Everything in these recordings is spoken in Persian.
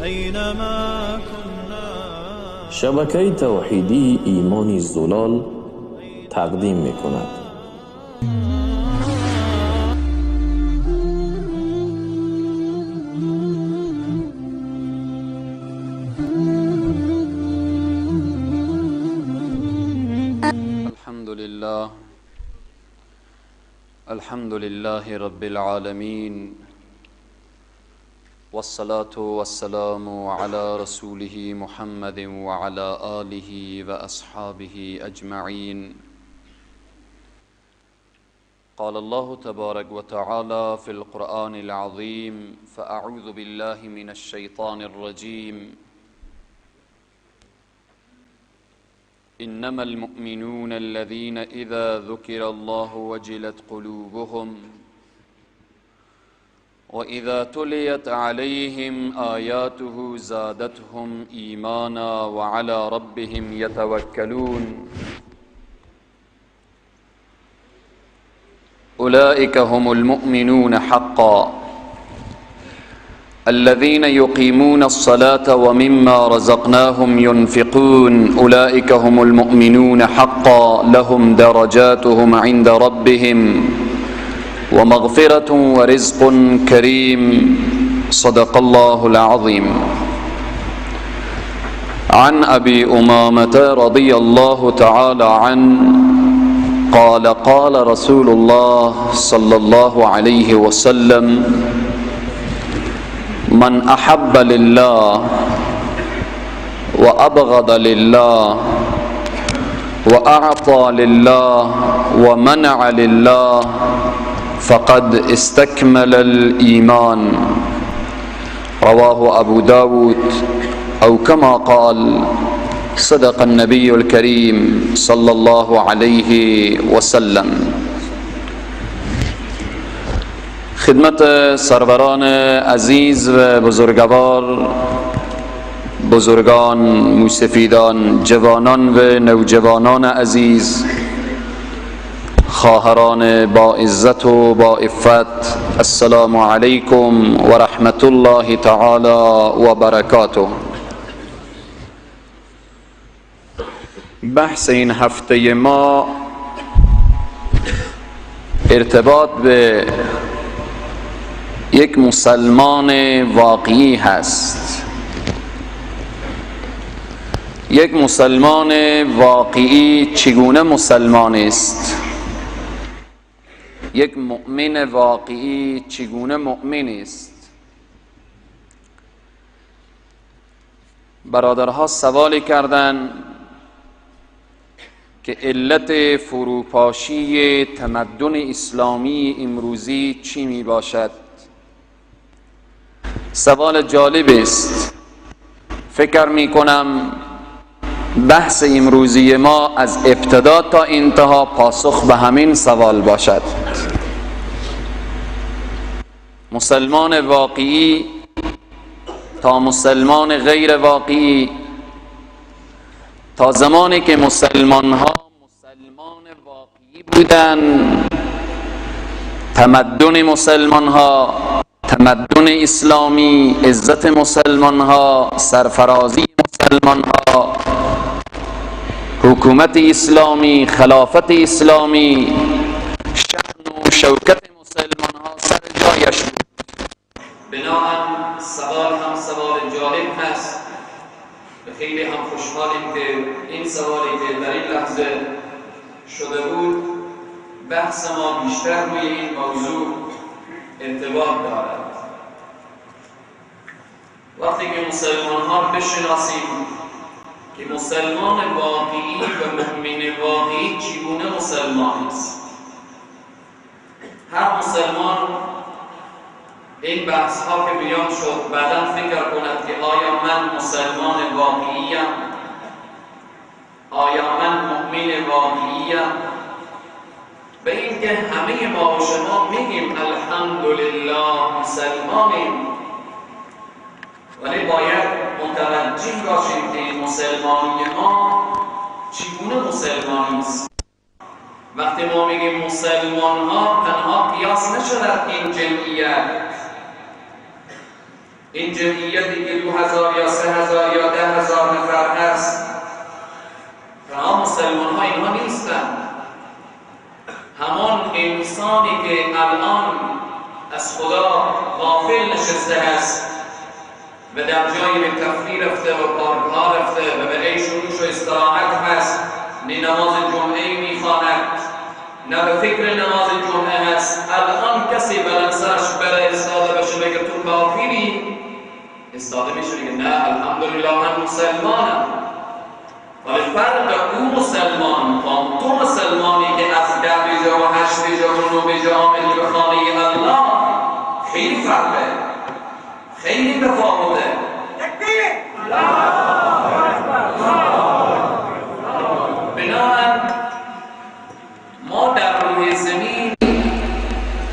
أينما كنا. شبکه توحیدی ایمان زلال تقدیم می کند. الحمد لله رب العالمين، والصلاة والسلام على رسوله محمد وعلى آله وأصحابه أجمعين. قال الله تبارك وتعالى في القرآن العظيم: فأعوذ بالله من الشيطان الرجيم. إنما المؤمنون الذين إذا ذكر الله وجلت قلوبهم وإذا تليت عليهم آياته زادتهم إيمانا وعلى ربهم يتوكلون. أولئك هم المؤمنون حقا الذين يقيمون الصلاة ومما رزقناهم ينفقون. أولئك هم المؤمنون حقا لهم درجاتهم عند ربهم ومغفرة ورزق كريم. صدق الله العظيم. عن أبي أمامة رضي الله تعالى عنه قال قال رسول الله صلى الله عليه وسلم: من أحب لله وأبغض لله وأعطى لله ومنع لله فقد استكمل الإيمان. رواه أبو داود أو كما قال. صدق النبي الكريم صلى الله عليه وسلم. خدمت سروران عزیز و بزرگوار، بزرگان، موسفیدان، جوانان و نوجوانان عزیز، خواهران با عزت و با عفت، السلام علیکم و رحمت الله تعالی و برکاته. بحث این هفته ما ارتباط به یک مسلمان واقعی هست. یک مسلمان واقعی چگونه مسلمان است؟ یک مؤمن واقعی چگونه مؤمن است؟ برادرها سوالی کردند که علت فروپاشی تمدن اسلامی امروزی چی می باشد؟ سوال جالب است. فکر می کنم بحث امروزی ما از ابتدا تا انتها پاسخ به همین سوال باشد. مسلمان واقعی تا مسلمان غیر واقعی، تا زمانی که مسلمان ها مسلمان واقعی بودند، تمدن مسلمان ها، تمدن اسلامی، عزت مسلمان ها، سرفرازی مسلمان ها، حکومت اسلامی، خلافت اسلامی، شأن و شوکت مسلمان ها سر جایش بود. بنابراین سوال هم سوال جالب هست. خیلی هم خوشحالیم که این سوالی که در این لحظه شده بود بحث ما بیشتر روی این موضوع ارتباط دارد. وقتی که مسلمان ها بشناسیم که مسلمان واقعی و مؤمن واقعی چگونه مسلمان است. هر مسلمان این بحث ها که بیان شد بعدا فکر کند که آیا من مسلمان واقعیم؟ آیا من مؤمن واقعیم؟ به این که همه ما و شما میگیم الحمدلله مسلمانیم، ولی باید متوجه باشیم که مسلمانی ما چگونه مسلمانی است. وقتی ما میگیم مسلمان ها تنها قیاس نشود این جمعیت. این جمعیتی که 2000 یا 3000 یا 10,000 نفر هست، تمام مسلمان ها اینها نیستند. همان انسانی که الان از خدا غافل نشسته است و در جایی به تفریح رفته و پارک ها رفته و به عیش و نوش و استراحت هست، نه نماز جمعه میخواند نه به فکر نماز جمعه هست، الان کسی بلند سرش بره استاده بشه بگه تو کافری، استاده میشه بگه نه الحمدلله من مسلمانم. ولی فرق او مسلمان با تو مسلمانی که از 10 جا و 8 جا و 9 جا آمدی به خانه الله خیلی فرقه، خیلی تفاوته. بنابراین ما در روی زمین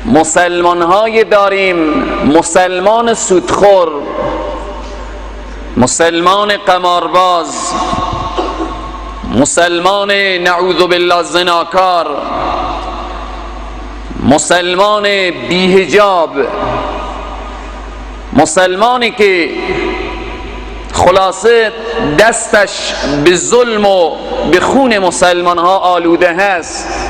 مسلمان‌های داریم، مسلمان سودخور، مسلمان قمارباز، مسلمان نعوذ بالله زناکار، مسلمان بی‌حجاب، مسلمانی که خلاصه دستش به ظلم و به خون مسلمان ها آلوده هست،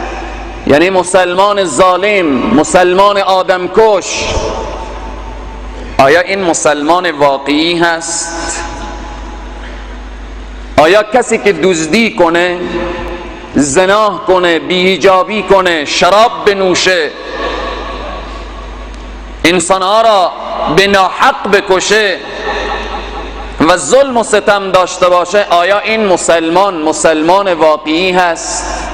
یعنی مسلمان ظالم، مسلمان آدمکش. آیا این مسلمان واقعی هست؟ آیا کسی که دزدی کنه، زنا کنه، بی‌حجابی کنه، شراب بنوشه، انسانها را به ناحق بکشه و ظلم و ستم داشته باشه، آیا این مسلمان واقعی هست؟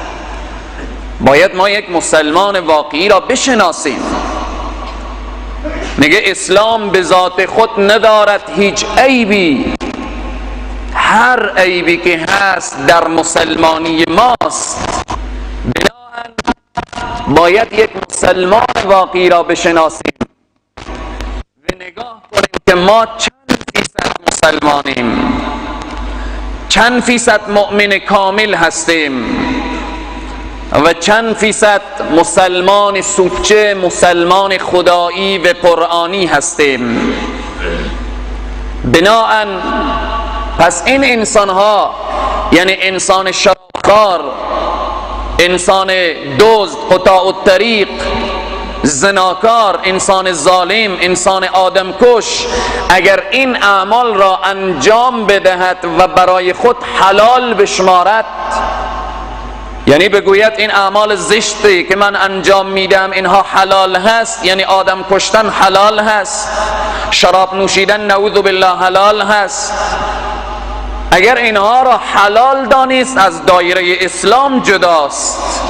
باید ما یک مسلمان واقعی را بشناسیم. میگه اسلام به ذات خود ندارد هیچ عیبی، هر عیبی که هست در مسلمانی ماست. بنابراین باید یک مسلمان واقعی را بشناسیم و نگاه کنیم که ما چند فیصد مسلمانیم، چند فیصد مؤمن کامل هستیم و چند فیصد مسلمان سوچه، مسلمان خدایی و قرآنی هستیم. بناهن پس این انسان ها، یعنی انسان شرابخوار، انسان دزد، قطاع الطریق، زناکار، انسان ظالم، انسان آدمکش، اگر این اعمال را انجام بدهد و برای خود حلال بشمارد، یعنی بگوید این اعمال زشتی که من انجام میدم اینها حلال هست، یعنی آدم کشتن حلال هست، شراب نوشیدن نعوذ بالله حلال هست، اگر اینها را حلال دانست از دایره اسلام جداست،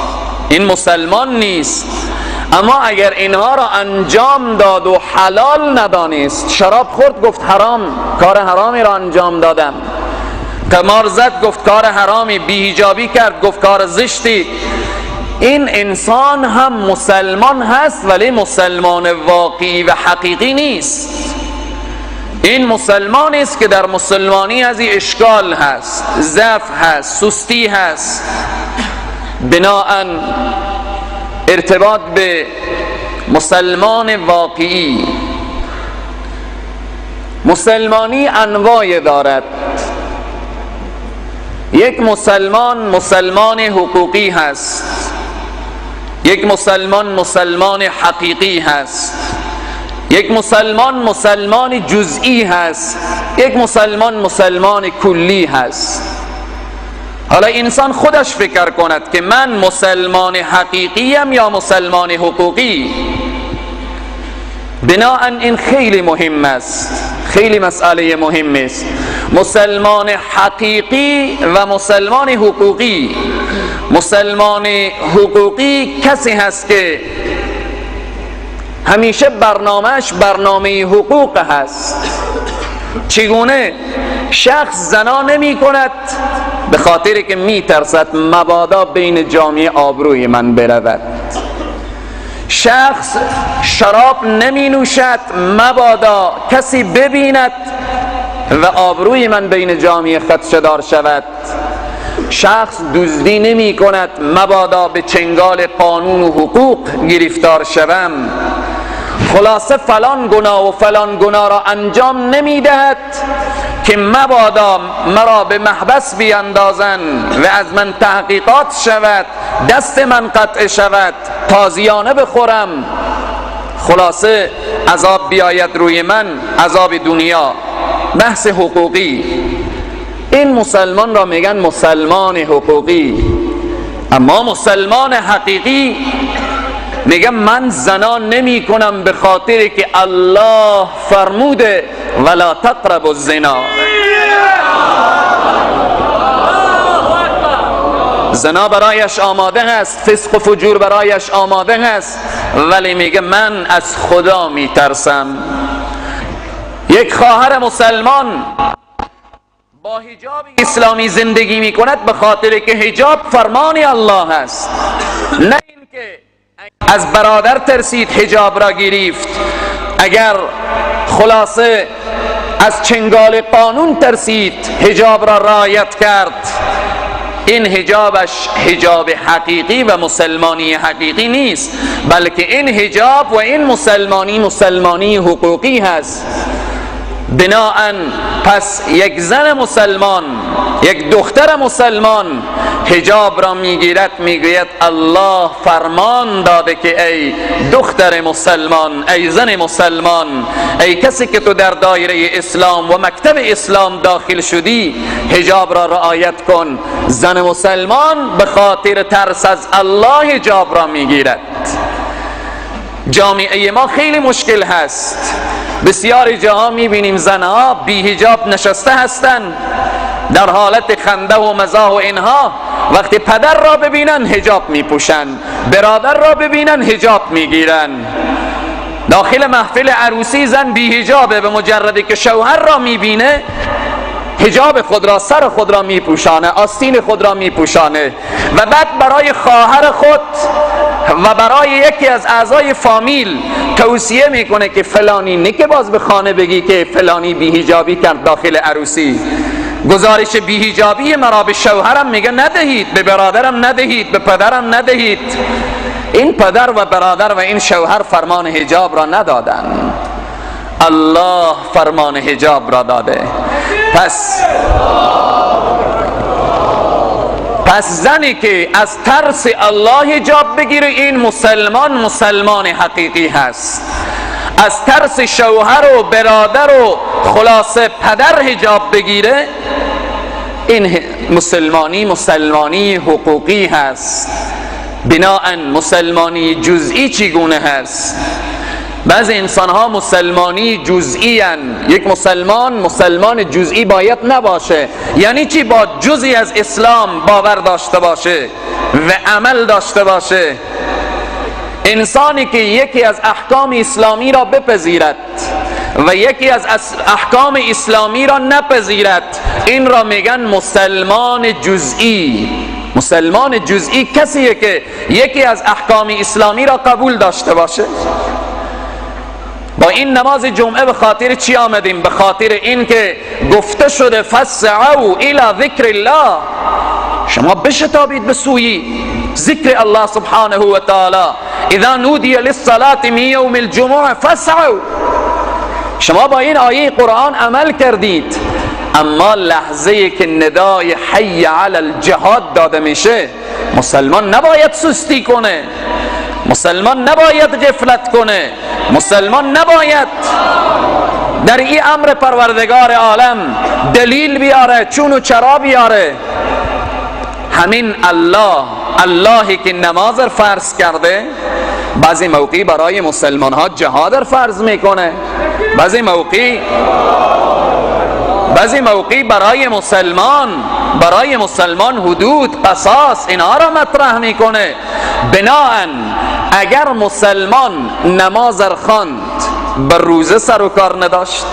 این مسلمان نیست. اما اگر اینها را انجام داد و حلال ندانست، شراب خورد گفت حرام، کار حرامی را انجام دادم، قمار زد گفت کار حرامی، بی‌حجابی کرد گفت کار زشتی، این انسان هم مسلمان هست ولی مسلمان واقعی و حقیقی نیست. این مسلمان است که در مسلمانی از این اشکال هست، ضعف هست، سستی هست. بناهن ارتباط به مسلمان واقعی، مسلمانی انواع دارد. یک مسلمان حقوقی هست، یک مسلمان حقیقی هست، یک مسلمان جزئی هست، یک مسلمان کلی هست. حالا انسان خودش فکر کند که من مسلمان حقیقی ام یا مسلمان حقوقی. بناهن این خیلی مهم است، خیلی مسئله مهم است. مسلمان حقیقی و مسلمان حقوقی. مسلمان حقوقی کسی هست که همیشه برنامهش برنامه حقوق هست. چگونه؟ شخص زنا نمی کند به خاطر که می ترسد مبادا بین جامعه آبروی من برود. شخص شراب نمی نوشد مبادا کسی ببیند و آبروی من بین جامعه خدشه‌دار شود. شخص دزدی نمی کند مبادا به چنگال قانون و حقوق گرفتار شوم. خلاصه فلان گناه و فلان گناه را انجام نمیدهد که مبادا مرا به محبس بیندازند و از من تحقیقات شود، دست من قطع شود، تازیانه بخورم، خلاصه عذاب بیاید روی من، عذاب دنیا. بحث حقوقی، این مسلمان را میگن مسلمان حقوقی. اما مسلمان حقیقی میگم من زنا نمی کنم به خاطر که الله فرموده ولا تقربوا الزنا. زنا برایش آماده هست، فسق و فجور برایش آماده هست، ولی میگه من از خدا میترسم. یک خواهر مسلمان با حجاب اسلامی زندگی میکند به خاطر که حجاب فرمان الله است، نه اینکه از برادر ترسید حجاب را گرفت. اگر خلاصه از چنگال قانون ترسید حجاب را رعایت کرد، این حجابش حجاب حقیقی و مسلمانی حقیقی نیست، بلکه این حجاب و این مسلمانی حقوقی هست. بناهن پس یک زن مسلمان، یک دختر مسلمان حجاب را میگیرد، میگوید الله فرمان داده که ای دختر مسلمان، ای زن مسلمان، ای کسی که تو در دایره اسلام و مکتب اسلام داخل شدی، حجاب را رعایت کن. زن مسلمان به خاطر ترس از الله حجاب را میگیرد. جامعه ما خیلی مشکل هست. بسیاری جاها میبینیم زنها بی حجاب نشسته هستند در حالت خنده و مزاح و اینها. وقتی پدر را ببینن حجاب میپوشن، برادر را ببینن حجاب میگیرن. داخل محفل عروسی زن بی حجابه، به مجردی که شوهر را میبینه حجاب خود را، سر خود را میپوشانه، آستین خود را میپوشانه و بعد برای خواهر خود و برای یکی از اعضای فامیل توصیه میکنه که فلانی، نه که باز به خانه بگی که فلانی بی حجابی کرد داخل عروسی، گزارش بی حجابی مرا به شوهرم میگه ندهید، به برادرم ندهید، به پدرم ندهید. این پدر و برادر و این شوهر فرمان حجاب را ندادن، الله فرمان حجاب را داده. پس زنی که از ترس الله حجاب بگیره، این مسلمان حقیقی هست. از ترس شوهر و برادر و خلاصه پدر حجاب بگیره، این مسلمانی حقوقی هست. بناهن مسلمانی جزئی چگونه هست؟ بعضی انسان ها مسلمانی جزئی هستند. یک مسلمان جزئی باید نباشه. یعنی چی؟ با جزئی از اسلام باور داشته باشه و عمل داشته باشه. انسانی که یکی از احکام اسلامی را بپذیرد و یکی از احکام اسلامی را نپذیرد، این را میگن مسلمان جزئی. مسلمان جزئی کسیه که یکی از احکام اسلامی را قبول داشته باشه. با این نماز جمعه به خاطر چی آمدیم؟ به خاطر این که گفته شده فسعوا الی ذکر الله، شما بشتابید به سوی ذکر الله سبحانه و تعالی. اذا نودی للصلاة من یوم الجمعه فسعوا. شما با این آیه قرآن عمل کردید، اما لحظه که ندای حی علی الجهاد داده میشه، مسلمان نباید سستی کنه، مسلمان نباید غفلت کنه، مسلمان نباید در این امر پروردگار عالم دلیل بیاره، چون و چرا بیاره. همین اللهی که نماز فرض کرده، بعضی موقعی برای مسلمان ها جهاد فرض میکنه، بعضی موقعی برای مسلمان حدود، قصاص اینها را مطرح میکنه. بناهن اگر مسلمان نماز خواند بر روزه سر و کار نداشت،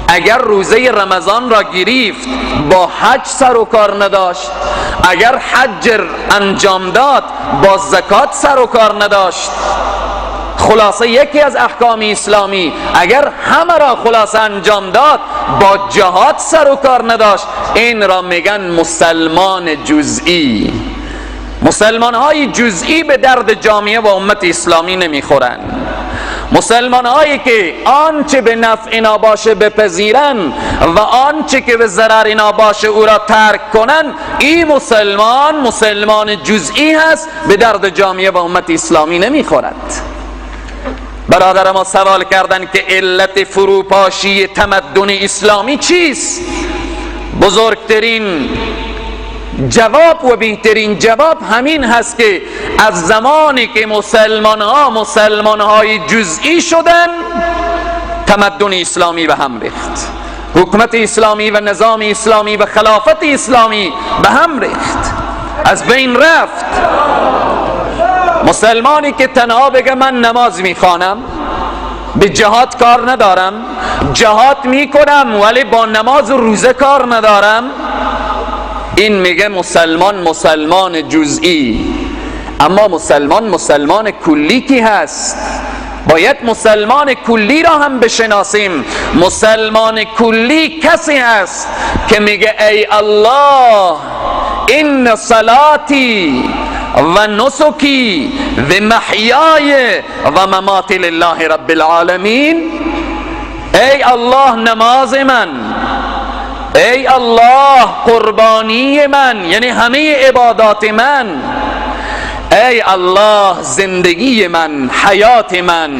اگر روزه رمضان را گرفت با حج سر و کار نداشت، اگر حج انجام داد با زکات سر و کار نداشت، خلاصه یکی از احکام اسلامی اگر همه را خلاصه انجام داد با جهاد سر و کار نداشت، این را میگن مسلمان جزئی. مسلمان های جزئی به درد جامعه و امت اسلامی نمیخورن. مسلمان هایی که آنچه به نفع اینا باشه بپذیرن و آنچه که به ضرر اینا باشه او را ترک کنن، این مسلمان جزئی هست، به درد جامعه و امت اسلامی نمیخورد. برادر ما سوال کردن که علت فروپاشی تمدن اسلامی چیست؟ بزرگترین جواب و بهترین جواب همین هست که از زمانی که مسلمان‌های جزئی شدن، تمدن اسلامی به هم ریخت، حکومت اسلامی و نظام اسلامی و خلافت اسلامی به هم ریخت، از بین رفت. مسلمانی که تنها بگه من نماز میخوانم، به جهاد کار ندارم، جهاد میکنم ولی با نماز و روزه کار ندارم، این میگه مسلمان جزئی. اما مسلمان کلی کی هست؟ باید مسلمان کلی را هم بشناسیم. مسلمان کلی کسی هست که میگه ای الله، این صلاتی و نسکی و محیای و مماتی لله رب العالمین. ای الله نماز من، ای الله قربانی من، یعنی همه عبادات من، ای الله زندگی من، حیات من،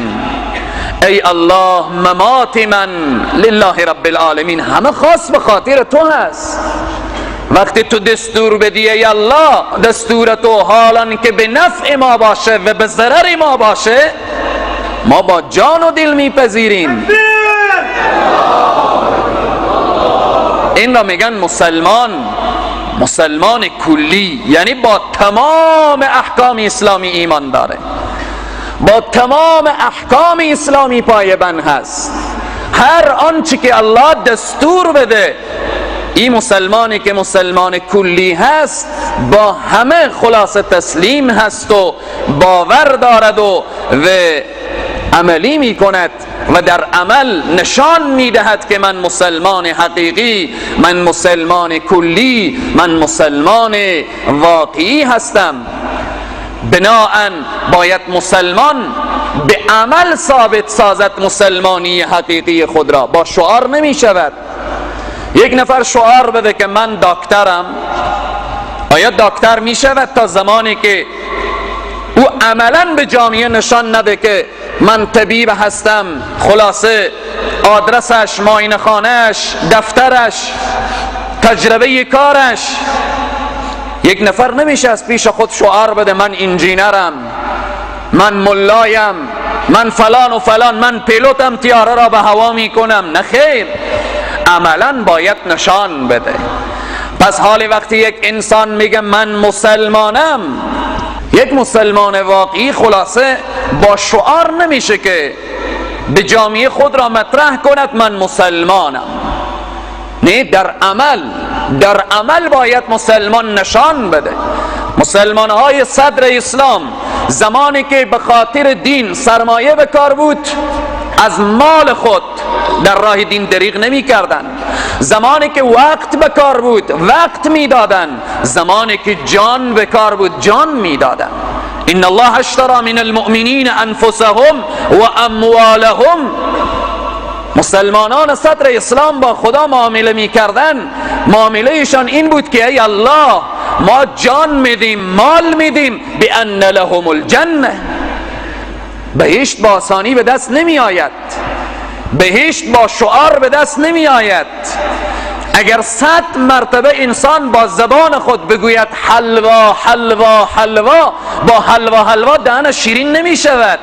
ای الله ممات من لله رب العالمین، همه خاص به خاطر تو هست. وقتی تو دستور بدی ای الله، دستور تو حالا که به نفع ما باشه و به ضرر ما باشه، ما با جان و دل میپذیریم. این را میگن مسلمان کلی، یعنی با تمام احکام اسلامی ایمان داره، با تمام احکام اسلامی پایبند هست. هر آنچه که الله دستور بده، این مسلمانی که مسلمان کلی هست با همه خلاصه تسلیم هست و باور دارد و عملی می کند و در عمل نشان می دهد که من مسلمان حقیقی، من مسلمان کلی، من مسلمان واقعی هستم. بناهن باید مسلمان به عمل ثابت سازد مسلمانی حقیقی خود را، با شعار نمی شود. یک نفر شعار بده که من دکترم، آیا دکتر می شود تا زمانی که او عملا به جامعه نشان نده که من طبیب هستم؟ خلاصه آدرسش، معاینه خانهش، دفترش، تجربه کارش. یک نفر نمیشه از پیش خود شعار بده من انجینرم، من ملایم، من فلان و فلان، من پیلوتم، طیاره را به هوا میکنم. نه خیر، عملا باید نشان بده. پس حال وقتی یک انسان میگه من مسلمانم، یک مسلمان واقعی خلاصه با شعار نمیشه که به جامعه خود را مطرح کند من مسلمانم. نه، در عمل باید مسلمان نشان بده. مسلمان های صدر اسلام زمانی که به خاطر دین سرمایه به کار بود، از مال خود در راه دین دریغ نمی کردن. زمانی که وقت به کار بود وقت می دادن، زمانی که جان به کار بود جان می دادن. ان الله اشترى من المؤمنین انفسهم و اموالهم. مسلمانان صدر اسلام با خدا معامله می کردن، معاملهشان این بود که ای الله ما جان میدیم، مال میدیم، بان لهم الجنه. بهشت با آسانی به دست نمی آید، بهشت با شعار به دست نمی آید. اگر 100 مرتبه انسان با زبان خود بگوید حلوا حلوا حلوا، با حلوا حلوا دهن شیرین نمی شود.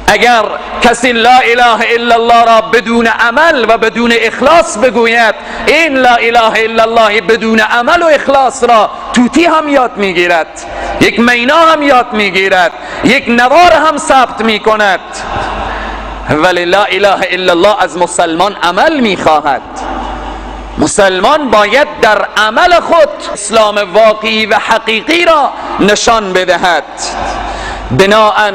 اگر کسی لا اله الا الله را بدون عمل و بدون اخلاص بگوید، این لا اله الا الله بدون عمل و اخلاص را توتی هم یاد میگیرد، یک مینا هم یاد میگیرد، یک نوار هم ثبت میکند. ولی لا اله الا الله از مسلمان عمل میخواهد. مسلمان باید در عمل خود اسلام واقعی و حقیقی را نشان بدهد. بناهن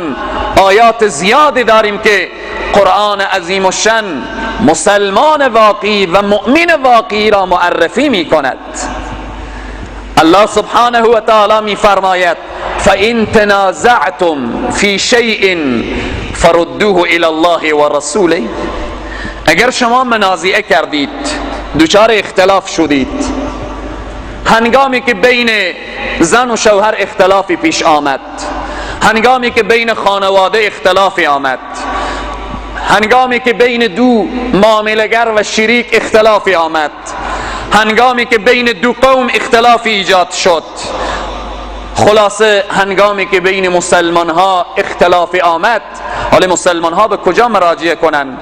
آیات زیادی داریم که قرآن عظیم الشان مسلمان واقعی و مؤمن واقعی را معرفی می کند. الله سبحانه و تعالی می فرماید فَإِن تَنَازَعْتُمْ فِي شَيْءٍ فردوه الی الله و رسوله. اگر شما منازعه کردید، دچار اختلاف شدید، هنگامی که بین زن و شوهر اختلافی پیش آمد، هنگامی که بین خانواده اختلافی آمد، هنگامی که بین دو معامله‌گر و شریک اختلافی آمد، هنگامی که بین دو قوم اختلافی ایجاد شد، خلاصه هنگامی که بین مسلمان ها اختلافی آمد، حالا مسلمان ها به کجا مراجعه کنن؟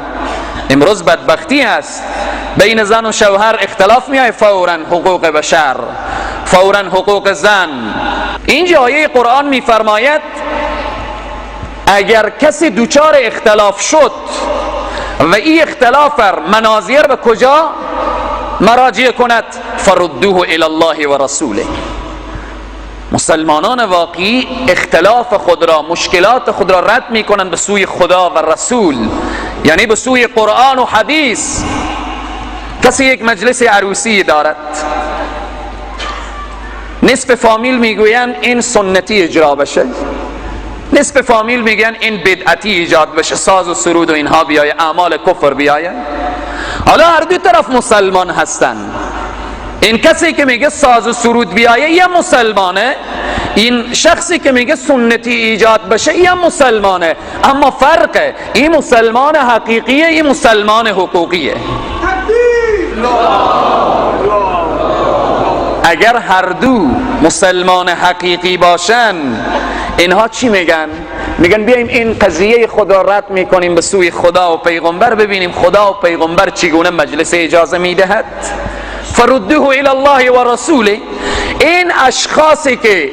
امروز بدبختی است، بین زن و شوهر اختلاف میاد، فوراً حقوق بشر، فوراً حقوق زن. اینجا آیه قرآن میفرماید اگر کسی دوچار اختلاف شد و این اختلاف مناظر به کجا مراجعه کند؟ فردوه الی الله و رسوله. مسلمانان واقعی اختلاف خود را، مشکلات خود را رد می کنند به سوی خدا و رسول، یعنی به سوی قرآن و حدیث. کسی یک مجلس عروسی دارد، نصف فامیل میگویند این سنتی اجرا بشه، نصف فامیل میگن این بدعتی ایجاد بشه، ساز و سرود و اینها بیایه، اعمال کفر بیایه. حالا هر دو طرف مسلمان هستن. این کسی که میگه ساز و سرود بیایه یا مسلمانه، این شخصی که میگه سنتی ایجاد بشه یا مسلمانه، اما فرقه، این مسلمان حقیقیه، این مسلمان حقوقیه. اگر هر دو مسلمان حقیقی باشن، اینها چی میگن؟ میگن بیایم این قضیه خود را رد میکنیم به سوی خدا و پیغمبر، ببینیم خدا و پیغمبر چگونه مجلس اجازه میدهد. فردوه الی الله و رسوله. این اشخاصی که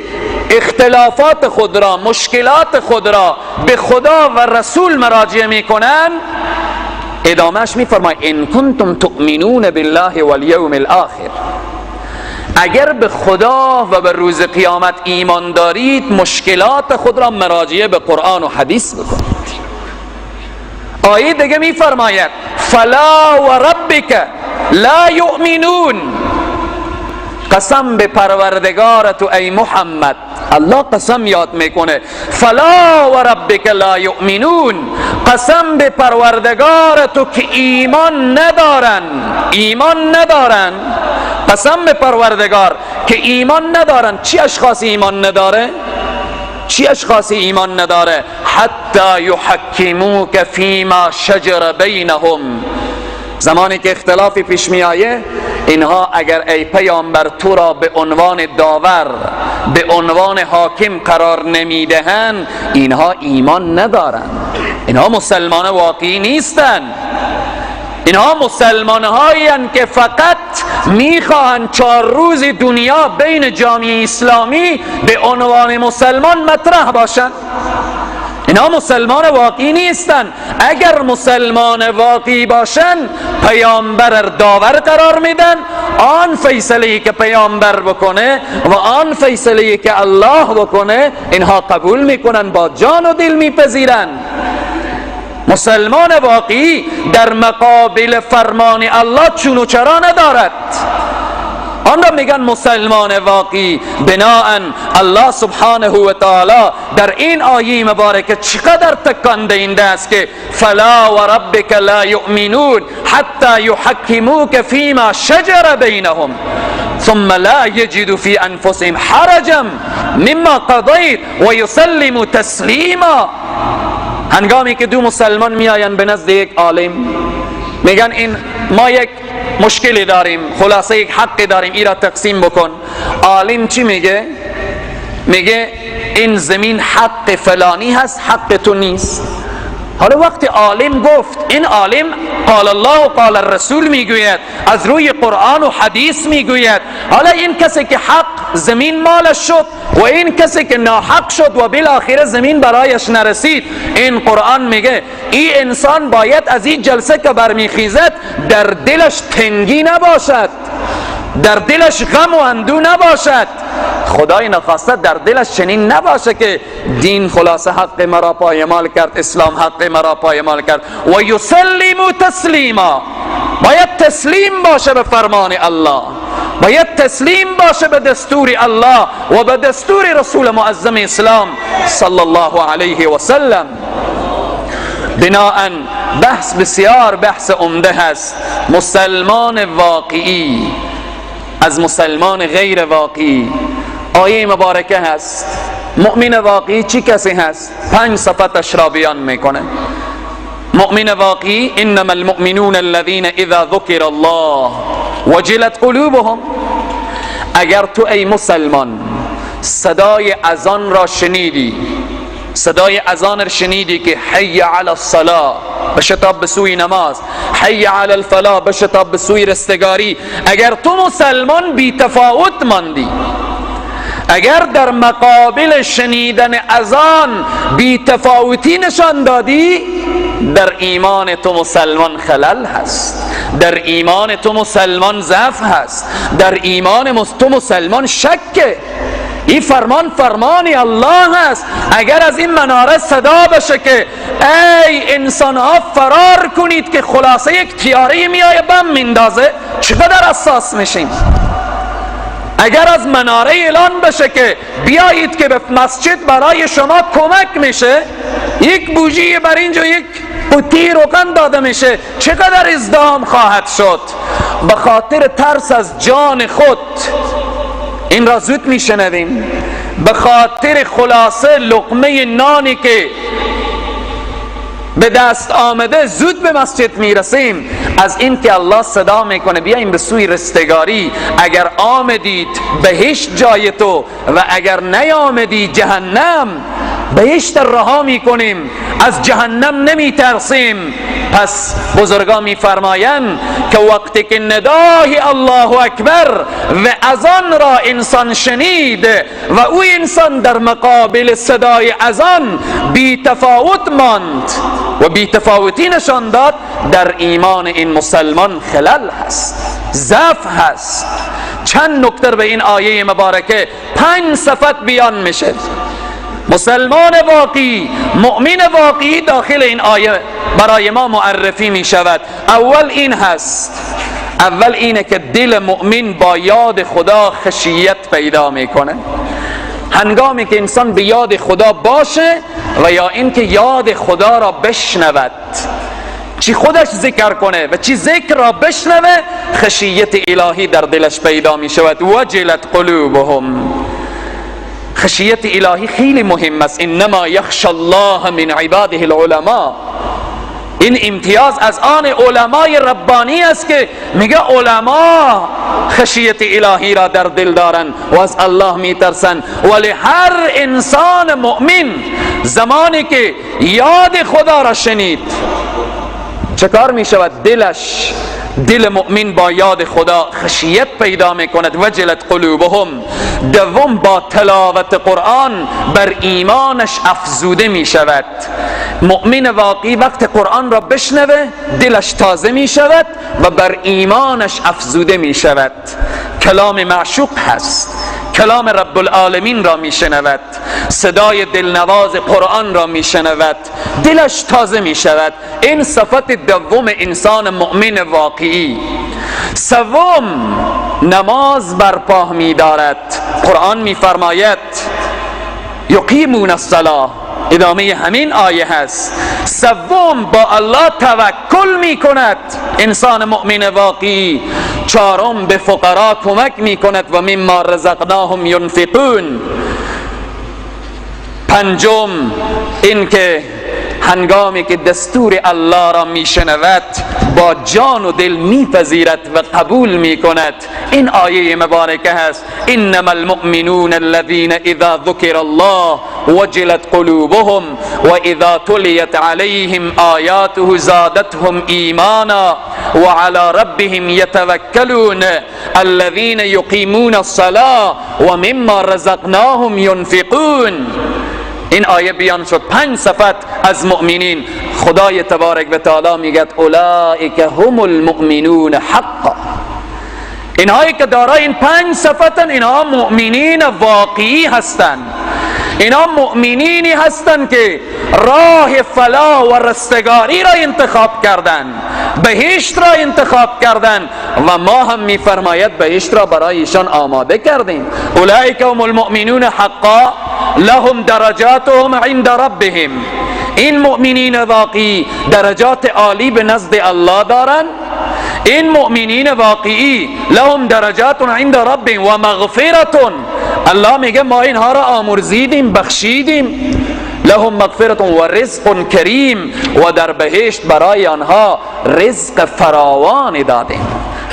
اختلافات خود را، مشکلات خود را به خدا و رسول مراجعه میکنن، ادامهش میفرماید ان کنتم تؤمنون بالله والیوم الاخر. اگر به خدا و به روز قیامت ایمان دارید، مشکلات خود را مراجعه به قرآن و حدیث بکنید. آیه دیگه میفرماید فلا و ربک لا یؤمنون. قسم به پروردگارت ای محمد، الله قسم یاد میکنه، فلا و ربک لا یؤمنون، قسم به پروردگارت که ایمان ندارن، ایمان ندارن، قسم به پروردگار که ایمان ندارن. چی اشخاصی ایمان نداره؟ چی اشخاصی ایمان نداره؟ حتی یحکموک فیما شجر بینهم. زمانی که اختلافی پیش می آیه، اینها اگر ای پیامبر تو را به عنوان داور، به عنوان حاکم قرار نمیدهند، اینها ایمان ندارند، اینها مسلمان واقعی نیستند. اینها مسلمان هایند که فقط میخواهند 4 روز دنیا بین جامعه اسلامی به عنوان مسلمان مطرح باشند. اینها مسلمان واقعی نیستند. اگر مسلمان واقعی باشند، پیامبر داور قرار میدن، آن فیصله که پیامبر بکنه و آن فیصله که الله بکنه اینها قبول میکنن، با جان و دل میپذیرن. مسلمان واقعی در مقابل فرمان الله چون و چرا ندارد. آن را میگن مسلمان واقعی. بناهن الله سبحانه و تعالی در این آیه مبارکه چقدر تکان دهنده است که فلا و ربک لا یؤمنون حتی یحکموک فیما شجر بینهم ثم لا یجدوا فی انفسهم حرجا مما قضیت و یسلموا تسلیما. هنگامی که دو مسلمان میآیند به نزد یک عالم، میگن این ما یک مشکلی داریم، خلاصه یک حقی داریم، این را تقسیم بکن. عالم چی میگه؟ میگه این زمین حق فلانی هست، حق تو نیست. حالا وقتی عالم گفت، این عالم قال الله و قال الرسول میگوید، از روی قرآن و حدیث میگوید. حالا این کسی که حق زمین مالش شد و این کسی که ناحق شد و بالاخره زمین برایش نرسید، این قرآن میگه این انسان باید از این جلسه که برمیخیزد در دلش تنگی نباشد، در دلش غم و اندو نباشد. خدای نخواسته در دلش چنین نباشه که دین خلاصه حق مرا پایمال کرد، اسلام حق مرا پایمال کرد. و یسلموا تسلیما، باید تسلیم باشه به فرمان الله، باید تسلیم باشه به دستور الله و به دستور رسول معظم اسلام صلی الله علیه و سلم. بناهن بحث بسیار بحث عمده هست. مسلمان واقعی از مسلمان غیر واقعی. آیه مبارکه هست مؤمن واقعی چی کسی هست؟ 5 صفتش را بیان میکنه. مؤمن واقعی انما المؤمنون الذين اذا ذكر الله وجلت قلوبهم. اگر تو ای مسلمان صدای اذان را شنیدی، صدای اذان را شنیدی که حی علی الصلاة بشتاب به سوی نماز، حی علی الفلاح بشتاب به سوی رستگاری، اگر تو مسلمان بی تفاوت ماندی، اگر در مقابل شنیدن اذان بی تفاوتی نشان دادی، در ایمان تو مسلمان خلل هست، در ایمان تو مسلمان ضعف هست، در ایمان تو مسلمان شکه. این فرمانی الله هست. اگر از این مناره صدا بشه که ای انسان ها فرار کنید که خلاصه یک تیاره میایه بم میندازه، چقدر حساس میشیم. اگر از مناره اعلان بشه که بیایید که به مسجد برای شما کمک میشه، یک بوجی بر اینجا یک قوطی روغن داده میشه، چقدر ازدحام خواهد شد. به خاطر ترس از جان خود این را زود میشنویم، به خاطر خلاصه لقمه نانی که به دست آمده زود به مسجد میرسیم. از این که الله صدا میکنه بیاییم به سوی رستگاری، اگر آمدید بهشت جای تو و اگر نیامدی جهنم، بهشت رها میکنیم، از جهنم نمیترسیم. پس بزرگان میفرمایند که وقتی که ندای الله اکبر و اذان را انسان شنید و او انسان در مقابل صدای اذان بی تفاوت ماند و بی تفاوتی نشان داد، در ایمان این مسلمان خلل هست، ضعف هست. چند نکته به این آیه مبارکه 5 صفت بیان میشه. مسلمان واقعی، مؤمن واقعی داخل این آیه برای ما معرفی می شود. اول این هست، اول اینه که دل مؤمن با یاد خدا خشیت پیدا میکنه. هنگامی که انسان به یاد خدا باشه و یا اینکه یاد خدا را بشنود، چی خودش ذکر کنه و چی ذکر را بشنوه، خشیت الهی در دلش پیدا می شود. وجلت قلوبهم. خشیت الهی خیلی مهم است. انما یخشى الله من عباده العلماء. این امتیاز از آن علمای ربانی است که میگه علما خشیت الهی را در دل دارن و از الله میترسن. ولی هر انسان مؤمن زمانی که یاد خدا را شنید، چه کار میشود؟ دل مؤمن با یاد خدا خشیت پیدا میکند. وجلت قلوبهم. دوم، با تلاوت قرآن بر ایمانش افزوده میشود. مؤمن واقعی وقت قرآن را بشنوه دلش تازه میشود و بر ایمانش افزوده میشود. کلام معشوق هست، کلام رب العالمین را میشنود، صدای دلنواز قرآن را میشنود، دلش تازه میشود. این صفت دوم انسان مؤمن واقعی. سوم، نماز برپا می‌دارد. قرآن می‌فرماید یقیمون الصلاة، ادامه همین آیه هست. سوم، با الله توکل می‌کند انسان مؤمن واقعی. چهارم، به فقرا کمک می‌کند و مما رزقناهم ينفقون. پنجم، این که هنگامی که دستور الله را میشنود با جان و دل میپذیرد و قبول میکند. این آیه مبارکه هست انما المؤمنون الذين اذا ذكر الله وجلت قلوبهم واذا تليت عليهم آياته زادتهم ایمانا وعلى ربهم يتوكلون الذين يقيمون الصلاة ومما رزقناهم ينفقون. این آیه بیان شد 5 صفت از مؤمنین. خدای تبارک و تعالی میگه اولئک هم المؤمنون حقا. اینهایی که دارای این 5 صفتن، اینها مؤمنین واقعی هستند. اینا مؤمنینی هستند که راه فلاح و رستگاری را انتخاب کردن، بهشت را انتخاب کردن و ما هم میفرماید بهشت را برایشان آماده کردیم. اولئک هم المؤمنون حقا لهم درجاتهم عند ربهم. این مؤمنین واقعی درجات عالی به نزد الله دارن. این مؤمنین واقعی لهم درجات عند ربهم و مغفرت، الله میگه ما اینها را آمرزیدیم، بخشیدیم. لهم مغفرت و رزق کریم، و در بهشت برای آنها رزق فراوان دادیم،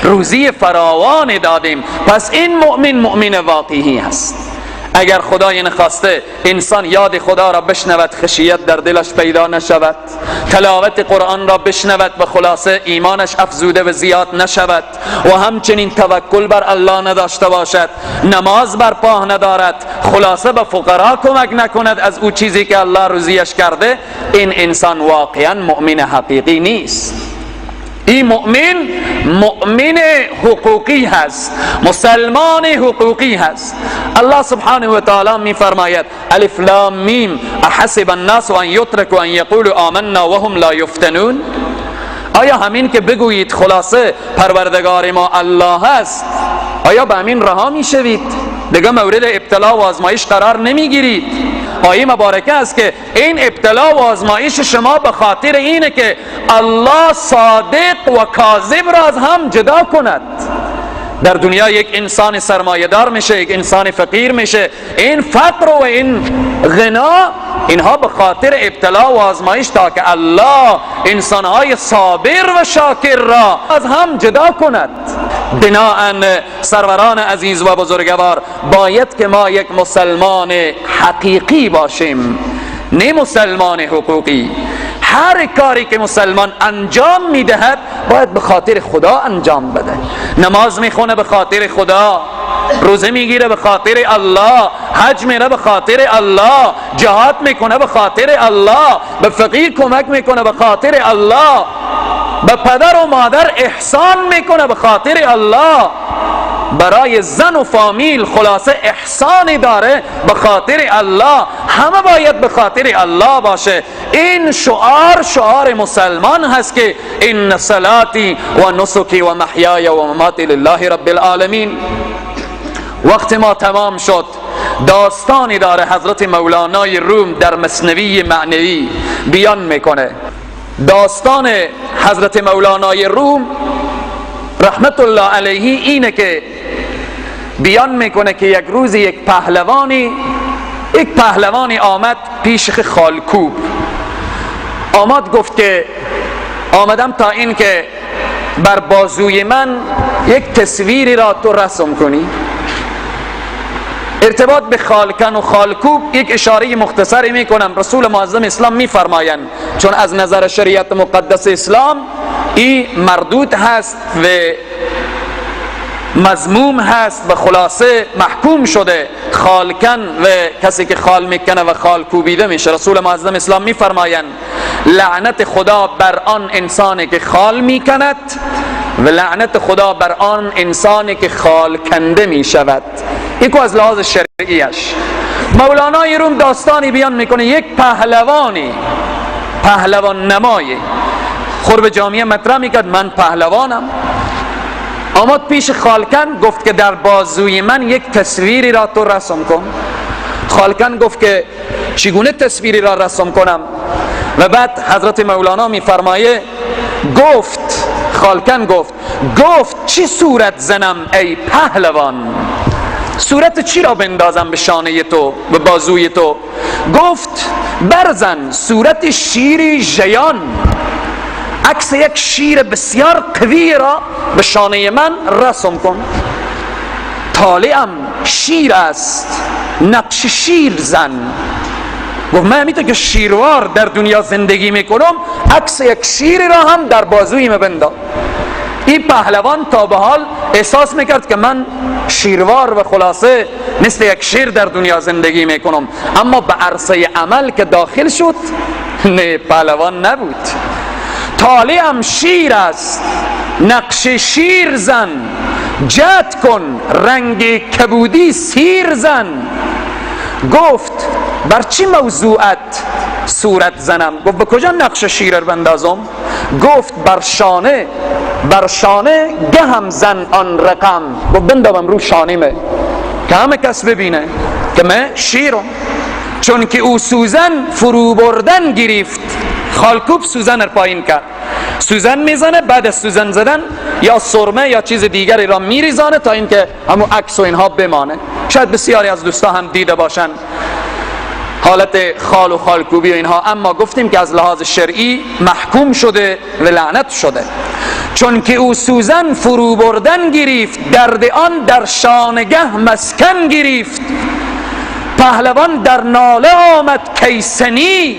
روزی فراوان دادیم. پس این مؤمن واقعی هست. اگر خدای نخواسته انسان یاد خدا را بشنود، خشیت در دلش پیدا نشود، تلاوت قرآن را بشنود و خلاصه ایمانش افزوده و زیاد نشود، و همچنین توکل بر الله نداشته باشد، نماز بر پا ندارد، خلاصه به فقرا کمک نکند از او چیزی که الله روزیش کرده، این انسان واقعا مؤمن حقیقی نیست. این مؤمن حقوقی هست، مسلمان حقوقی هست. الله سبحانه و تعالی می فرماید الف لام میم احسب الناس ان یترکوا ان یقولوا آمنا وهم لا یفتنون. آیا همین که بگویید خلاصه پروردگار ما الله هست، آیا به همین رها می شوید؟ دیگه مورد ابتلا و آزمایش قرار نمی گیرید؟ آیه مبارکه است که این ابتلا و آزمایش شما به خاطر اینه که الله صادق و کاذب را از هم جدا کند. در دنیا یک انسان سرمایه‌دار میشه، یک انسان فقیر میشه. این فقر و این غنا، اینها به خاطر ابتلا و آزمایش، تا که الله انسانهای صابر و شاکر را از هم جدا کند. بناهن سروران عزیز و بزرگوار، باید که ما یک مسلمان حقیقی باشیم، نه مسلمان حقوقی. هر کاری که مسلمان انجام میدهد باید به خاطر خدا انجام بده. نماز میخونه به خاطر خدا، روزه میگیره به خاطر الله، حج میره به خاطر الله، جهاد میکنه به خاطر الله، به فقیر کمک میکنه به خاطر الله، به پدر و مادر احسان میکنه به خاطر الله، برای زن و فامیل خلاصه احسانی داره به خاطر الله. همه باید به خاطر الله باشه. این شعار مسلمان هست که ان صلاتی و نسکی و محیای و مماتی لله رب العالمین. وقت ما تمام شد. داستانی داره حضرت مولانای روم در مثنوی معنوی بیان میکنه. داستان حضرت مولانای روم رحمت الله علیه اینه که بیان میکنه که یک روز یک پهلوانی آمد پیش خالکوب. آمد گفت که آمدم تا این که بر بازوی من یک تصویری را تو رسم کنی. ارتباط به خالکن و خالکوب یک اشاره مختصری میکنم. رسول معظم اسلام میفرمایند چون از نظر شریعت مقدس اسلام این مردود هست و مذموم هست و خلاصه محکوم شده، خالکن و کسی که خال میکنه و خال کوبیده میشه. رسول معظم اسلام میفرمایند لعنت خدا بر آن انسانی که خال میکند و لعنت خدا بر آن انسانی که خال کنده میشود. یکو از لحاظ شرعیش. مولانای روم داستانی بیان میکنه. یک پهلوان نمایی خرب جامعه مطرح میکرد من پهلوانم. آمد پیش خالکن گفت که در بازوی من یک تصویری را تو رسم کن. خالکن گفت که چگونه تصویری را رسم کنم؟ و بعد حضرت مولانا میفرمایه خالکن گفت چی صورت زنم ای پهلوان؟ صورت چی را بندازم به شانه تو، به بازوی تو؟ گفت برزن صورت شیری ژیان، عکس یک شیر بسیار قوی را به شانه من رسم کن. طالعم شیر است، نقش شیر زن. گفت من همیشه که شیروار در دنیا زندگی میکنم، عکس یک شیر را هم در بازوی من بنداز. این پهلوان تا به حال احساس میکرد که من شیروار و خلاصه مثل یک شیر در دنیا زندگی میکنم، اما به عرصه عمل که داخل شد نه، پهلوان نبود. طالعم شیر است، نقش شیر زن، جد کن رنگ کبودی سیر زن. گفت بر چی موضوعت صورت زنم؟ گفت به کجا نقش شیر بندازم؟ گفت بر شانه گهم زن آن رقم. گفت بندازم رو شانه که همه کس ببینه که من شیرم. چون که او سوزن فرو بردن گرفت. خالکوب سوزن را پایین کرد. سوزن میزنه، بعد از سوزن زدن یا سرمه یا چیز دیگری را میریزانه تا اینکه همون عکس و اینها بمانه. شاید بسیاری از دوستا هم دیده باشن حالت خال و خالکوبی و اینها، اما گفتیم که از لحاظ شرعی محکوم شده و لعنت شده. چون که او سوزن فرو بردن گرفت، درد آن در شانگه مسکن گرفت. پهلوان در ناله آمد کی سنی.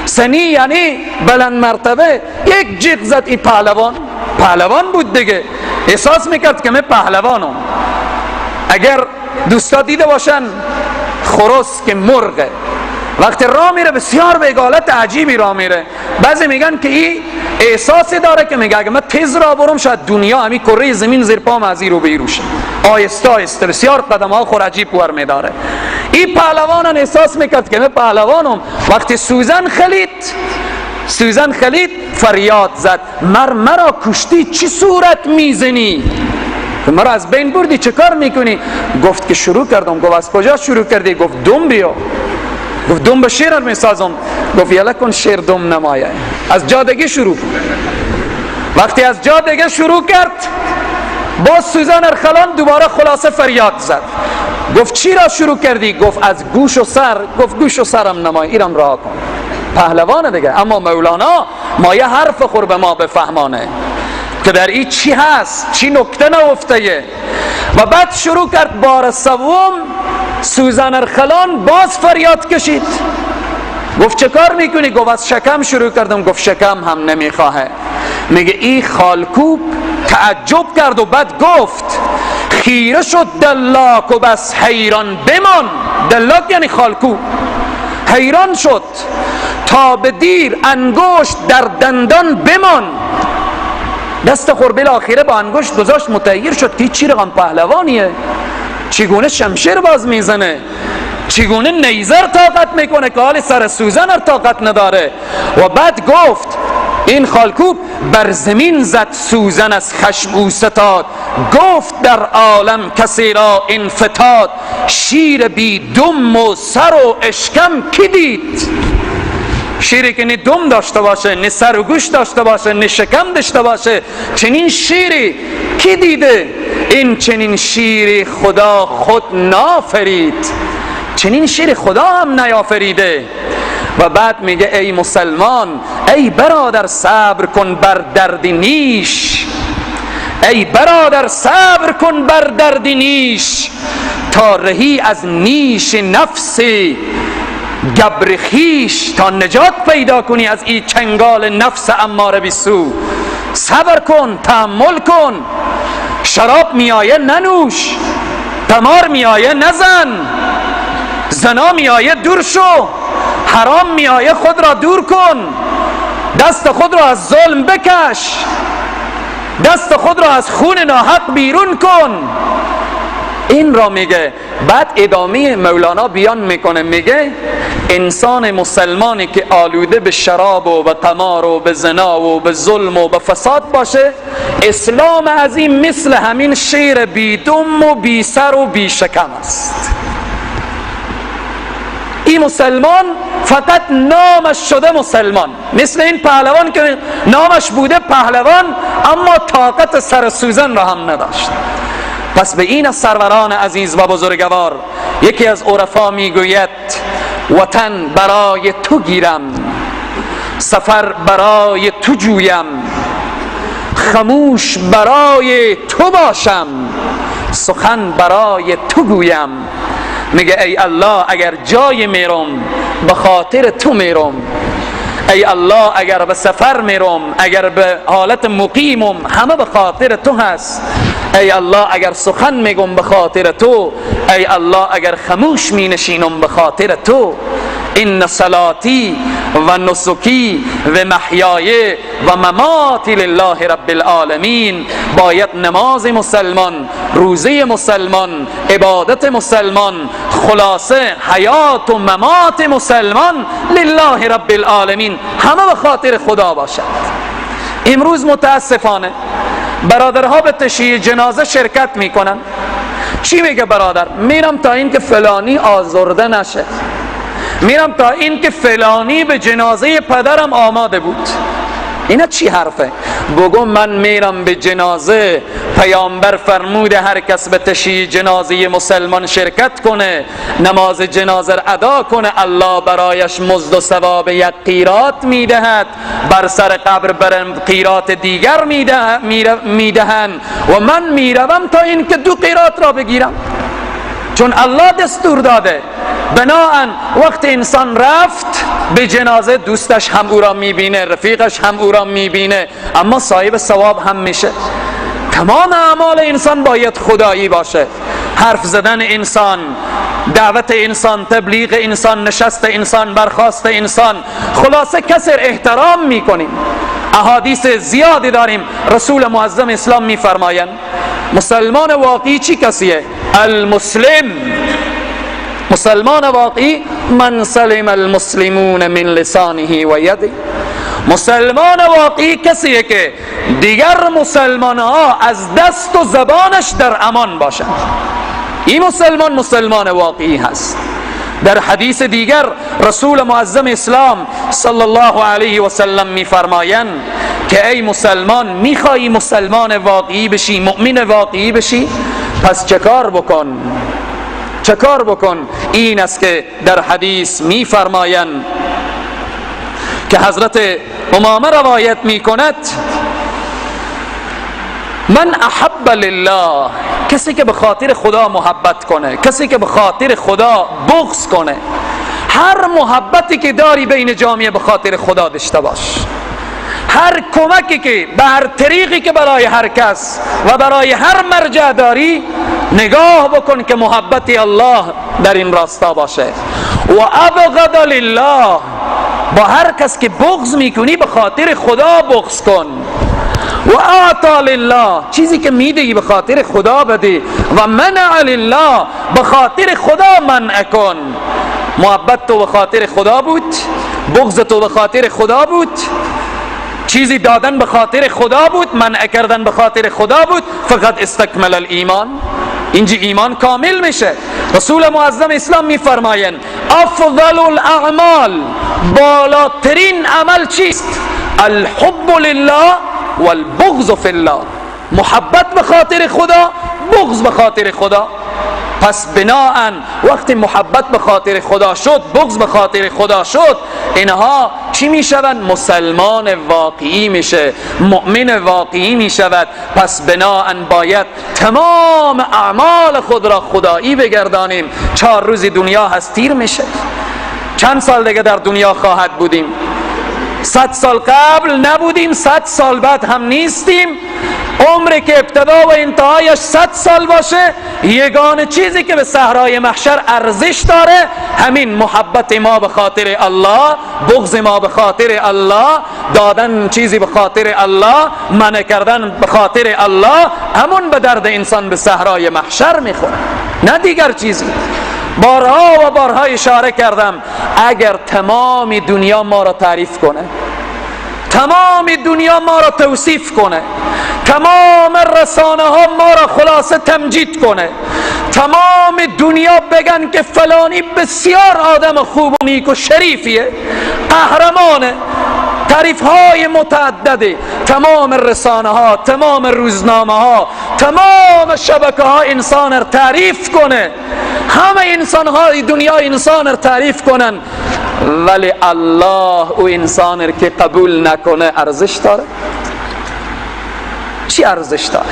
سنی یعنی بلند مرتبه. یک جیغ زد این پهلوان بود دیگه، احساس میکرد که من پهلوانم. اگر دوستا دیده باشن خروس که مرغه وقتی راه میره بسیار به حالت عجیبی راه میره. بعضی میگن که این احساسی داره که میگه اگه من تیز راه برم شاید دنیا همین کره زمین زیر پام از این رو بیروشه. آهسته آهسته بسیار قدم ها خور عجیب ور میداره. این پهلوانان احساس میکرد که من پهلوانم. وقتی سوزن خلید فریاد زد مرا کشتی چی صورت میزنی؟ مرا از بین بردی چه کار میکنی؟ گفت که شروع کردم. گفت از کجا شروع کردی؟ گفت دم بیا. گفت دم به شیر میسازم. گفت یلا کن شیر دم نمایه. از جا دیگه شروع. وقتی از جا دیگه شروع کرد باز سوزن ارخلان دوباره خلاصه فریاد زد. گفت چی را شروع کردی؟ گفت از گوش و سر. گفت گوش و سرم نمای، ایرم راه کن. پهلوان دیگه. اما مولانا ما یه حرف خور به ما بفهمانه که در این چی هست، چی نکته نوفته. و بعد شروع کرد بار سوم سوزن ارخلان باز فریاد کشید. گفت چه کار میکنی؟ گفت از شکم شروع کردم. گفت شکم هم نمیخواهه. میگه این خالکوب تعجب کرد و بعد گفت خیره شد دلاک و بس حیران بمان. دلاک یعنی خالکوب. حیران شد تا به دیر انگشت در دندان بمان. دست خور بالاخره با انگشت گذاشت، متحیر شد که چی رقم پهلوانیه، چگونه شمشیر باز میزنه، چگونه نیزر طاقت میکنه که حال سر سوزن طاقت نداره. و بعد گفت این خالکوب بر زمین زد سوزن از خشم او ستاد. گفت در عالم کسی را این فتاد. شیر بی دم و سر و اشکم کی دید؟ شیری که نه دم داشته باشه، نه سر و گوش داشته باشه، نه شکم داشته باشه، چنین شیری کی دیده؟ این چنین شیری خدا خود نافرید. چنین شیر خدا هم نیافریده. و بعد میگه ای مسلمان، ای برادر صبر کن بر درد نیش. ای برادر صبر کن بر درد نیش، تا رهی از نیش نفس گبر خیش، تا نجات پیدا کنی از این چنگال نفس اماره بیسو. صبر کن، تحمل کن. شراب میایه ننوش، قمار میایه نزن، زنا میایه دور شو، حرام میایه خود را دور کن، دست خود را از ظلم بکش، دست خود را از خون ناحق بیرون کن. این را میگه. بعد ادامه مولانا بیان میکنه، میگه انسان مسلمانی که آلوده به شراب و به قمار و به زنا و به ظلم و به فساد باشه، اسلام عظیم مثل همین شیر بی دم و بی سر و بی شکم است. این مسلمان فقط نامش شده مسلمان، مثل این پهلوان که نامش بوده پهلوان اما طاقت سر سوزن را هم نداشت. پس به این از سروران عزیز و بزرگوار یکی از عرفا میگوید وطن برای تو گیرم، سفر برای تو جویم، خموش برای تو باشم، سخن برای تو گویم. میگه ای الله اگر جای میرم به خاطر تو میرم، ای الله اگر به سفر میرم، اگر به حالت مقیمم، همه به خاطر تو هست. ای الله اگر سخن میگم به خاطر تو، ای الله اگر خموش می نشینم به خاطر تو. این صلاتی و نسکی و محیای و مماتی لله رب العالمین. باید نماز مسلمان، روزه مسلمان، عبادت مسلمان، خلاصه حیات و ممات مسلمان لله رب العالمین، همه به خاطر خدا باشد. امروز متاسفانه برادرها به تشییع جنازه شرکت میکنن. چی میگه برادر؟ میرم تا این که فلانی آزرده نشه، میرم تا این که فلانی به جنازه پدرم آماده بود. اینا چی حرفه؟ بگو من میرم به جنازه، پیامبر فرموده هر کس به تشییع جنازه مسلمان شرکت کنه، نماز جنازه ادا کنه، الله برایش مزد و ثواب 1 قیراط میدهد، بر سر قبر برم قیراط دیگر میدهند و من میروم تا این که 2 قیراط را بگیرم، چون الله دستور داده. بناهن وقت انسان رفت به جنازه، دوستش هم او را میبینه، رفیقش هم او را میبینه، اما صاحب ثواب هم میشه. تمام اعمال انسان باید خدایی باشه. حرف زدن انسان، دعوت انسان، تبلیغ انسان، نشست انسان، برخاست انسان، خلاصه کسر احترام میکنیم. احادیث زیادی داریم. رسول معظم اسلام میفرمایند مسلمان واقعی چی کسیه؟ المسلم، مسلمان واقعی من سلم المسلمون من لسانه و یده. مسلمان واقعی کسیه که دیگر مسلمان ها از دست و زبانش در امان باشند. این مسلمان واقعی هست. در حدیث دیگر رسول معظم اسلام صلی الله علیه و سلم میفرمایند که ای مسلمان، میخوایی مسلمان واقعی بشی، مؤمن واقعی بشی، پس چه کار بکن؟ این است که در حدیث میفرمایند که حضرت امامه روایت میکند من احب لله، کسی که به خاطر خدا محبت کنه، کسی که به خاطر خدا بغض کنه. هر محبتی که داری بین جامعه به خاطر خدا داشته باش. هر کمکی که به هر طریقی که برای هر کس و برای هر مرجع داری، نگاه بکن که محبت الله در این راستا باشه. و ابغض لله، با هر کس که بغض میکنی به خاطر خدا بغض کن. و اعطا لله، چیزی که میدهی به خاطر خدا بده. و منع لله، به خاطر خدا منع کن. محبت تو به خاطر خدا بود، بغض تو به خاطر خدا بود، چیزی دادن به خاطر خدا بود، منع کردن به خاطر خدا بود، فقط استکمل الایمان، اینجا ایمان کامل میشه. رسول معظم اسلام میفرمایند افضل الاعمال، بالاترین عمل چیست؟ الحب لله والبغض فی الله، محبت به خاطر خدا، بغض به خاطر خدا. پس بناهن وقتی محبت به خاطر خدا شد، بغض به خاطر خدا شد، اینها چی میشوند؟ مسلمان واقعی میشه، مؤمن واقعی میشود. پس بناهن باید تمام اعمال خود را خدایی بگردانیم. 4 روز دنیا هست، تیر میشه. چند سال دیگه در دنیا خواهد بودیم؟ 100 سال قبل نبودیم، 100 سال بعد هم نیستیم. عمری که ابتدا و انتهایش 100 سال باشه، یگانه چیزی که به صحرای محشر ارزش داره همین محبت ما به خاطر الله، بغض ما به خاطر الله، دادن چیزی به خاطر الله، منع کردن به خاطر الله. همون به درد انسان به صحرای محشر میخوره، نه دیگر چیزی. بارها و بارها اشاره کردم، اگر تمام دنیا ما را تعریف کنه، تمام دنیا ما را توصیف کنه، تمام رسانه ها ما را خلاصه تمجید کنه، تمام دنیا بگن که فلانی بسیار آدم خوب و نیک و شریفیه، قهرمانه، تعریف های متعدده، تمام رسانه ها، تمام روزنامه ها، تمام شبکه ها انسان را تعریف کنه، همه انسان های دنیا انسان را تعریف کنن، ولی الله او انسان را که قبول نکنه ارزش داره؟ چی ارزش داره؟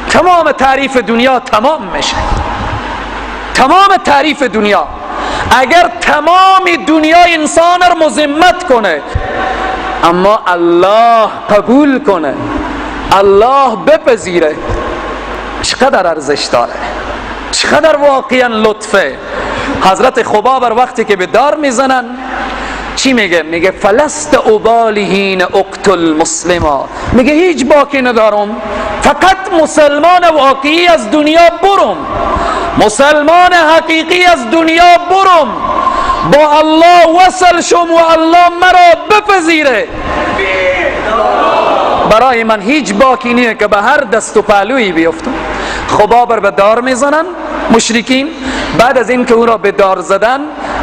تمام تعریف دنیا تمام میشه. تمام تعریف دنیا، اگر تمام دنیا انسان را مذمت کنه اما الله قبول کنه، الله بپذیره، چقدر ارزش داره، چقدر واقعا لطفه. حضرت خباب وقتی که به دار میزنن چی میگه؟ میگه فلست ابالی حین اقتل مسلما، میگه هیچ باکی ندارم، فقط مسلمان واقعی از دنیا برم، مسلمان حقیقی از دنیا برم، با الله وصل شم و الله مرا بپذیره. برای من هیچ باکی نیه که به هر دست و پهلویی بیفتم. خباب به دار میزنن مشرکین. بعد از این که او را به دار زدن،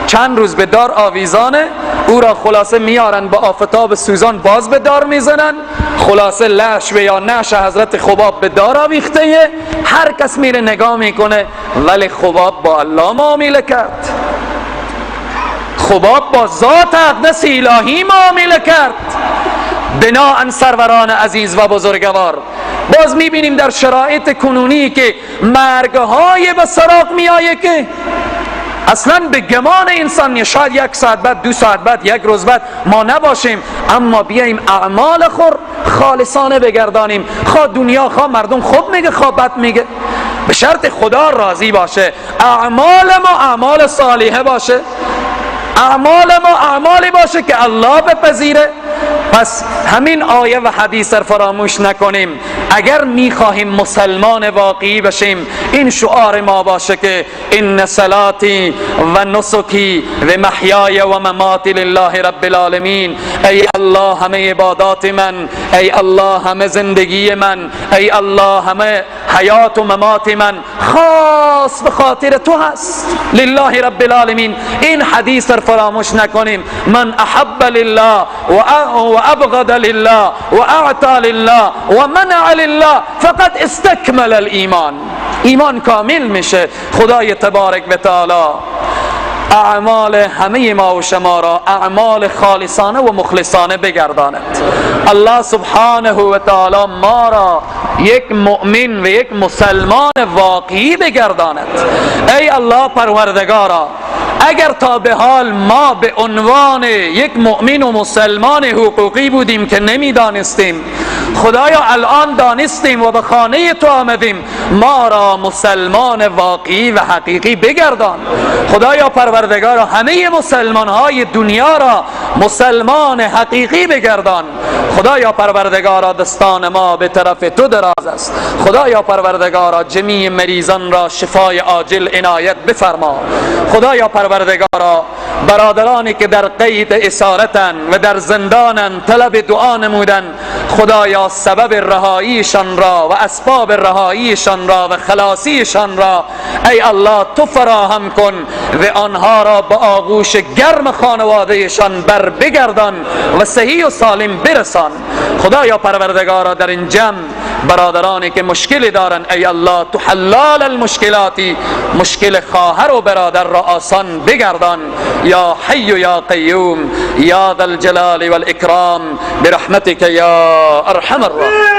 چند روز به دار آویزانه، او را خلاصه میارن با آفتاب سوزان باز به دار میزنن، خلاصه لش یا نش حضرت خباب به دار آویخته، هر کس میره نگاه میکنه، ولی خباب با الله معامله کرد، خباب با ذات اقدس الهی معامله کرد. بناهن سروران عزیز و بزرگوار، باز میبینیم در شرایط کنونی که مرگهای به سراغ میآیه که اصلا به گمان انسان شاید 1 ساعت بعد، 2 ساعت بعد، 1 روز بعد ما نباشیم، اما بیاییم اعمال خالصانه بگردانیم، خواه دنیا خواه مردم خوب میگه خواه بد میگه، به شرط خدا راضی باشه، اعمال ما اعمال صالحه باشه، اعمال ما اعمالی باشه که الله بپذیره. پس همین آیه و حدیث را فراموش نکنیم. اگر میخواهیم مسلمان واقعی بشیم، این شعار ما باشه که ان صلاتی و نسکی و محیای و مماتی لله رب العالمین. ای الله همه عبادات من، ای الله همه زندگی من، ای الله همه حیات و ممات من خاص به خاطر تو هست، لله رب العالمین. این حدیث را فراموش نکنیم. من احب لله و ابغض لله و اعطى لله و منع لله فقط استکمل الایمان، ایمان کامل میشه. خدای تبارک و تعالی اعمال همه ما و شما را اعمال خالصانه و مخلصانه بگرداند. الله سبحانه و تعالی ما را یک مؤمن و یک مسلمان واقعی بگرداند. ای الله پروردگارا، اگر تا به حال ما به عنوان یک مؤمن و مسلمان حقوقی بودیم که نمیدانستیم، خدایا الان دانستیم و به خانه تو آمدیم، ما را مسلمان واقعی و حقیقی بگردان. خدایا پروردگارا همه مسلمان های دنیا را مسلمان حقیقی بگردان. خدایا پروردگارا دستان ما به طرف تو دراز است. خدایا پروردگارا جمیع مریضان را شفای عاجل عنایت بفرما. خدایا پروردگارا برادرانی که در قید اسارتن و در زندانن طلب دعا نمودن، خدایا سبب رهاییشان را و اسباب رهاییشان را و خلاصیشان را ای الله تو فراهم کن و آنها را با آغوش گرم خانوادهشان بر بگردان و صحیح و سالم برسان. خدایا پروردگارا در این جمع برادرانی که مشکلی دارن، ای الله تو حلال المشکلاتی، مشکل خواهر و برادر را آسان بگردان. یا حی یا قیوم یا ذا الجلال والاکرام برحمتک یا ارحم الراحمین.